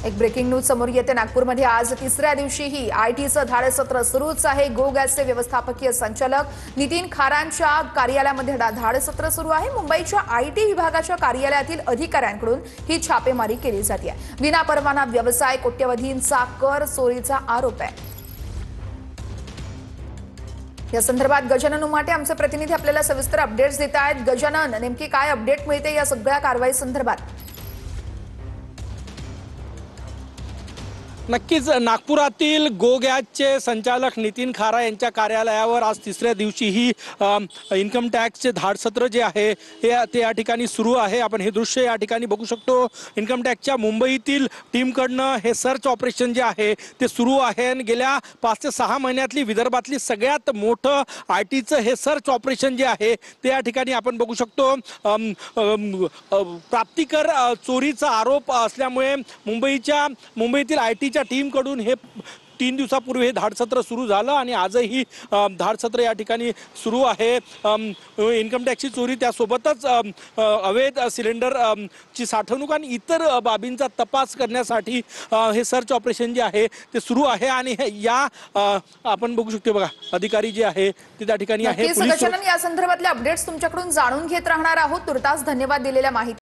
एक breaking news समोर येते। नागपूरमध्ये आज तिसऱ्या दिवशीही आयटीचं धाडसत्र सुरूच आहे। गो गॅसचे व्यवस्थापकीय संचालक नितीन खारांच्या कार्यालयामध्ये धाडसत्र सुरू आहे। मुंबईच्या आयटी विभागाच्या कार्यालयातील अधिकाऱ्यांकडून ही छापेमारी केली जाते। विनापरवाना व्यवसाय, कोट्यवधींचा कर चोरीचा आरोप आहे। या संदर्भात गजानन उमाटे आमचे प्रतिनिधी आपल्याला सविस्तर अपडेट्स देत आहेत। गजानन, नेमकी काय अपडेट मिळते या सगळ्या कारवाई संदर्भात? नक्कीच नागपुरातील गो गॅसचे संचालक नितीन खारा यांच्या कार्यालयावर आज तिसऱ्या दिवशीही इन्कम टॅक्सचे धाडसत्र जे आहे ते या ठिकाणी सुरू आहे। आपण हे दृश्य या ठिकाणी बघू शकतो। इन्कम टॅक्सच्या मुंबईतील टीमकडनं हे सर्च ऑपरेशन जे आहे ते सुरू आहे आणि गेल्या 5 ते 6 महिन्यातली विदर्भातली सगळ्यात मोठं आयटीचं हे सर्च ऑपरेशन जे आहे ते या ठिकाणी आपण बघू शकतो। प्राप्तिकर चोरीचा आरोप असल्यामुळे मुंबईतील आयटी टीम कडून हे 3 दिवसापूर्वी हे धाडसत्र सुरू झालं आणि आजही धाडसत्र या ठिकाणी सुरू आहे। इन्कम टॅक्सची चोरी, त्यासोबतच अवैध सिलेंडर ची साठवणूक आणि इतर बाबींचा तपास करण्यासाठी हे सर्च ऑपरेशन जे आहे ते सुरू आहे। आणि या आपण बघू शकतो बघा, अधिकारी जे आहे ते त्या ठिकाणी आहे। या संदर्भातले अपडेट्स तुमच्याकडून जाणून घेत राहणार आहोत। तुर्तास धन्यवाद दिलेल्या माहिती